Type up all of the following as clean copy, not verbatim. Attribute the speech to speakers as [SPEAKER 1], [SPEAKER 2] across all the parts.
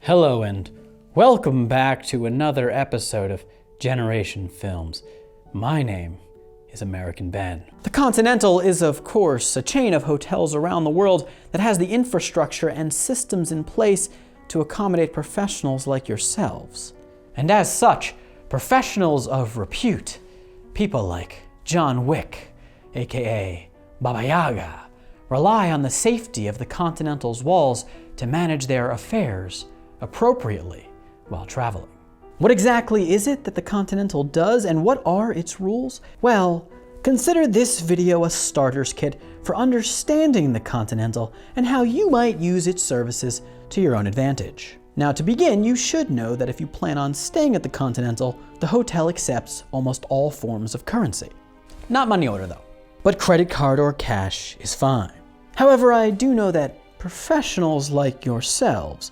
[SPEAKER 1] Hello and welcome back to another episode of Generation Films. My name is American Ben. The Continental is, of course, a chain of hotels around the world that has the infrastructure and systems in place to accommodate professionals like yourselves. And as such, professionals of repute, people like John Wick, aka Baba Yaga, rely on the safety of the Continental's walls to manage their affairs appropriately while traveling. What exactly is it that the Continental does, and what are its rules? Well, consider this video a starter's kit for understanding the Continental and how you might use its services to your own advantage. Now, to begin, you should know that if you plan on staying at the Continental, the hotel accepts almost all forms of currency. Not money order though, but credit card or cash is fine. However, I do know that professionals like yourselves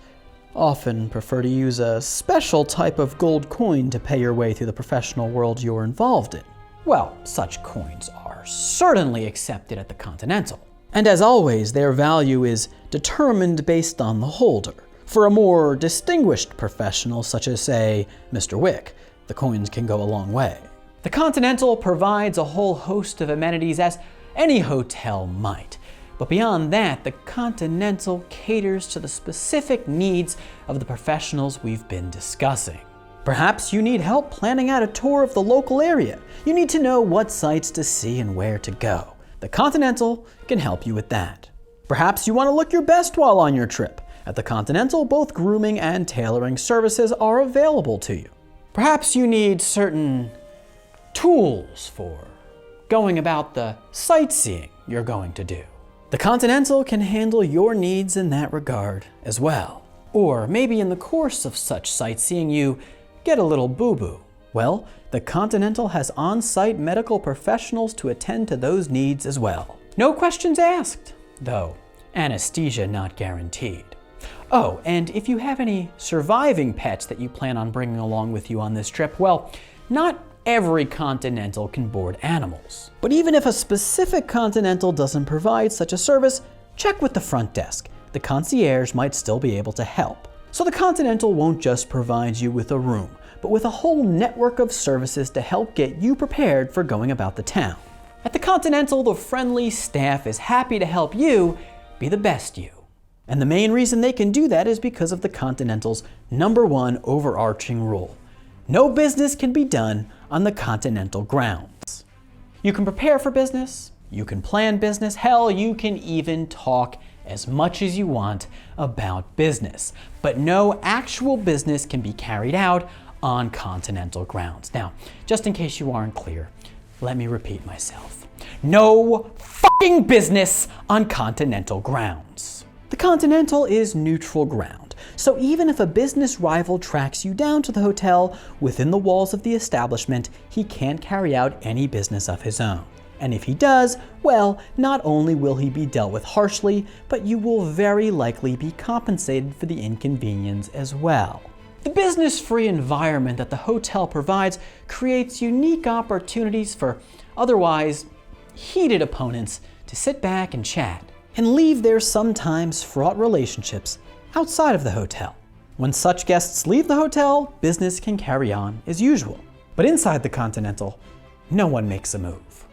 [SPEAKER 1] often prefer to use a special type of gold coin to pay your way through the professional world you're involved in. Well, such coins are certainly accepted at the Continental. And as always, their value is determined based on the holder. For a more distinguished professional, such as, say, Mr. Wick, the coins can go a long way. The Continental provides a whole host of amenities as any hotel might. But beyond that, the Continental caters to the specific needs of the professionals we've been discussing. Perhaps you need help planning out a tour of the local area. You need to know what sites to see and where to go. The Continental can help you with that. Perhaps you want to look your best while on your trip. At the Continental, both grooming and tailoring services are available to you. Perhaps you need certain tools for going about the sightseeing you're going to do. The Continental can handle your needs in that regard as well. Or maybe in the course of such sightseeing you get a little boo-boo. Well, the Continental has on-site medical professionals to attend to those needs as well. No questions asked, though anesthesia not guaranteed. Oh, and if you have any surviving pets that you plan on bringing along with you on this trip, well, not every Continental can board animals. But even if a specific Continental doesn't provide such a service, check with the front desk. The concierge might still be able to help. So the Continental won't just provide you with a room, but with a whole network of services to help get you prepared for going about the town. At the Continental, the friendly staff is happy to help you be the best you. And the main reason they can do that is because of the Continental's #1 overarching rule. No business can be done on the Continental grounds. You can prepare for business, you can plan business, hell, you can even talk as much as you want about business. But no actual business can be carried out on Continental grounds. Now, just in case you aren't clear, let me repeat myself. No fucking business on Continental grounds. The Continental is neutral ground. So even if a business rival tracks you down to the hotel within the walls of the establishment, he can't carry out any business of his own. And if he does, well, not only will he be dealt with harshly, but you will very likely be compensated for the inconvenience as well. The business-free environment that the hotel provides creates unique opportunities for otherwise heated opponents to sit back and chat and leave their sometimes fraught relationships outside of the hotel. When such guests leave the hotel, business can carry on as usual. But inside the Continental, no one makes a move.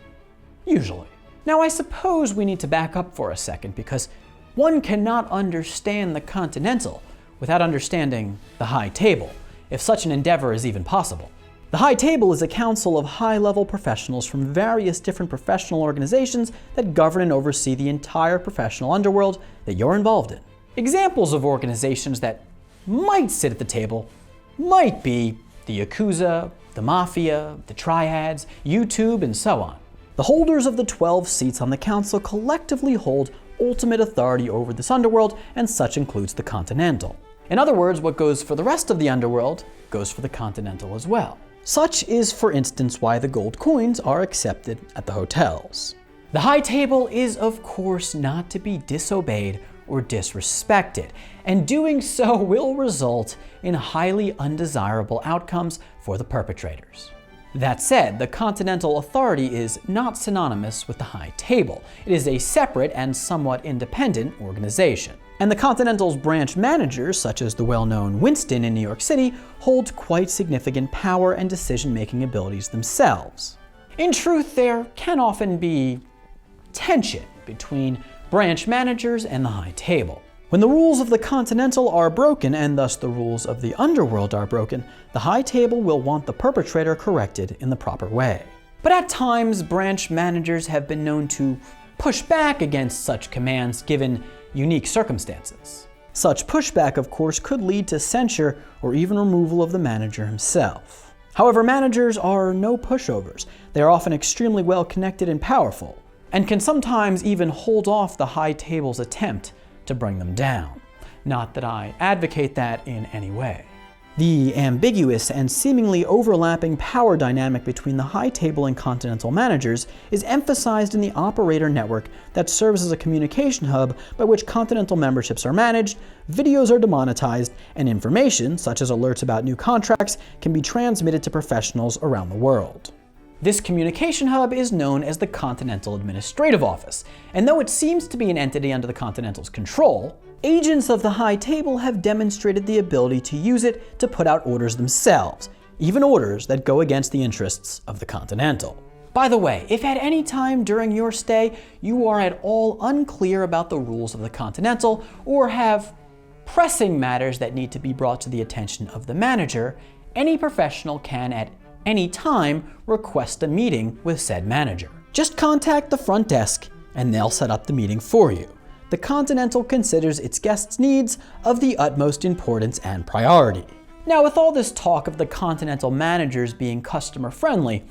[SPEAKER 1] Usually. Now, I suppose we need to back up for a second because one cannot understand the Continental without understanding the High Table, if such an endeavor is even possible. The High Table is a council of high-level professionals from various different professional organizations that govern and oversee the entire professional underworld that you're involved in. Examples of organizations that might sit at the table might be the Yakuza, the Mafia, the Triads, YouTube, and so on. The holders of the 12 seats on the council collectively hold ultimate authority over this underworld, and such includes the Continental. In other words, what goes for the rest of the underworld goes for the Continental as well. Such is, for instance, why the gold coins are accepted at the hotels. The High Table is, of course, not to be disobeyed or disrespected, and doing so will result in highly undesirable outcomes for the perpetrators. That said, the Continental Authority is not synonymous with the High Table. It is a separate and somewhat independent organization. And the Continental's branch managers, such as the well-known Winston in New York City, hold quite significant power and decision-making abilities themselves. In truth, there can often be tension between branch managers and the high table. When the rules of the Continental are broken, and thus the rules of the underworld are broken, the high table will want the perpetrator corrected in the proper way. But at times, branch managers have been known to push back against such commands given unique circumstances. Such pushback, of course, could lead to censure or even removal of the manager himself. However, managers are no pushovers. They are often extremely well connected and powerful, and can sometimes even hold off the high table's attempt to bring them down. Not that I advocate that in any way. The ambiguous and seemingly overlapping power dynamic between the high table and Continental managers is emphasized in the operator network that serves as a communication hub by which Continental memberships are managed, videos are demonetized, and information, such as alerts about new contracts, can be transmitted to professionals around the world. This communication hub is known as the Continental Administrative Office, and though it seems to be an entity under the Continental's control, agents of the high table have demonstrated the ability to use it to put out orders themselves, even orders that go against the interests of the Continental. By the way, if at any time during your stay you are at all unclear about the rules of the Continental or have pressing matters that need to be brought to the attention of the manager, any professional can at any time request a meeting with said manager. Just contact the front desk and they'll set up the meeting for you. The Continental considers its guests' needs of the utmost importance and priority. Now, with all this talk of the Continental managers being customer friendly,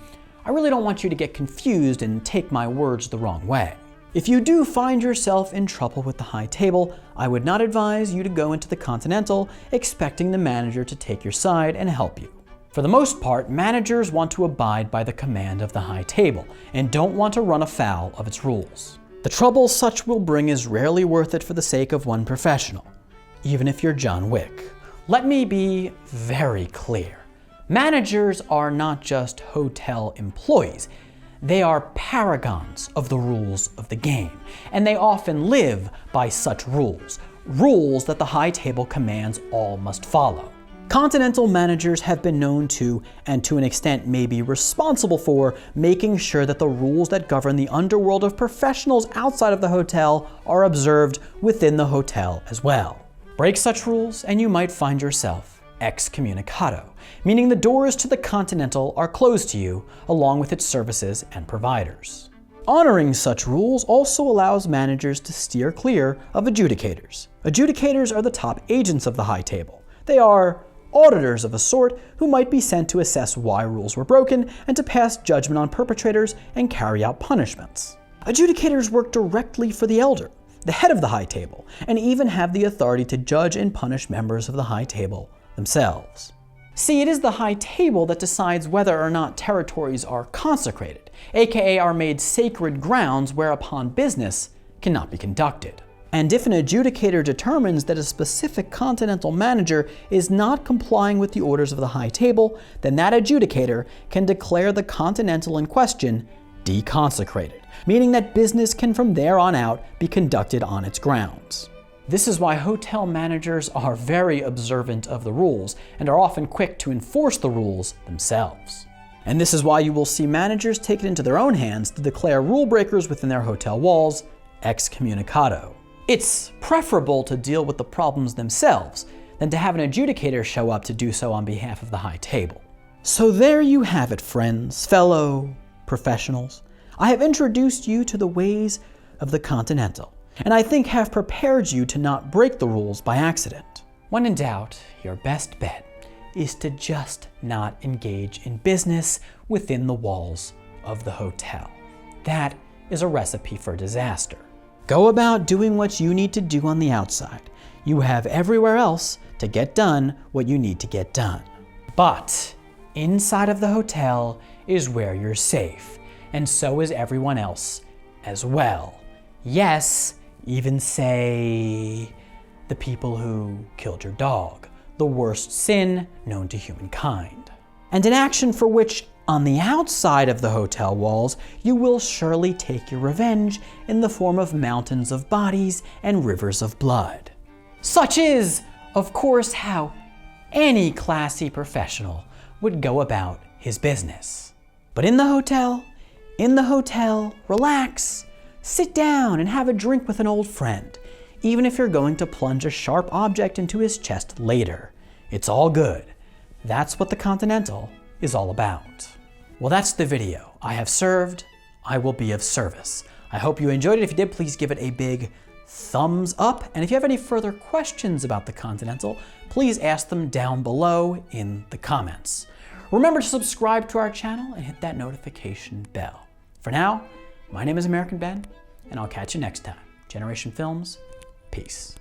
[SPEAKER 1] I really don't want you to get confused and take my words the wrong way. If you do find yourself in trouble with the high table, I would not advise you to go into the Continental expecting the manager to take your side and help you. For the most part, managers want to abide by the command of the high table and don't want to run afoul of its rules. The trouble such will bring is rarely worth it for the sake of one professional, even if you're John Wick. Let me be very clear. Managers are not just hotel employees. They are paragons of the rules of the game, and they often live by such rules, rules that the high table commands all must follow. Continental managers have been known to, and to an extent may be responsible for, making sure that the rules that govern the underworld of professionals outside of the hotel are observed within the hotel as well. Break such rules and you might find yourself excommunicado, meaning the doors to the Continental are closed to you along with its services and providers. Honoring such rules also allows managers to steer clear of adjudicators. Adjudicators are the top agents of the high table. They are auditors of a sort who might be sent to assess why rules were broken and to pass judgment on perpetrators and carry out punishments. Adjudicators work directly for the elder, the head of the high table, and even have the authority to judge and punish members of the high table themselves. See, it is the high table that decides whether or not territories are consecrated, aka are made sacred grounds whereupon business cannot be conducted. And if an adjudicator determines that a specific Continental manager is not complying with the orders of the high table, then that adjudicator can declare the Continental in question deconsecrated, meaning that business can from there on out be conducted on its grounds. This is why hotel managers are very observant of the rules and are often quick to enforce the rules themselves. And this is why you will see managers take it into their own hands to declare rule breakers within their hotel walls excommunicado. It's preferable to deal with the problems themselves than to have an adjudicator show up to do so on behalf of the high table. So there you have it, friends, fellow professionals. I have introduced you to the ways of the Continental, and I think have prepared you to not break the rules by accident. When in doubt, your best bet is to just not engage in business within the walls of the hotel. That is a recipe for disaster. Go about doing what you need to do on the outside. You have everywhere else to get done what you need to get done. But inside of the hotel is where you're safe, and so is everyone else as well. Yes, even say the people who killed your dog, the worst sin known to humankind. And an action for which on the outside of the hotel walls, you will surely take your revenge in the form of mountains of bodies and rivers of blood. Such is, of course, how any classy professional would go about his business. But in the hotel, relax, sit down and have a drink with an old friend, even if you're going to plunge a sharp object into his chest later. It's all good. That's what the Continental is all about. Well, that's the video. I have served, I will be of service. I hope you enjoyed it. If you did, please give it a big thumbs up. And if you have any further questions about the Continental, please ask them down below in the comments. Remember to subscribe to our channel and hit that notification bell. For now, my name is American Ben, and I'll catch you next time. Generation Films, peace.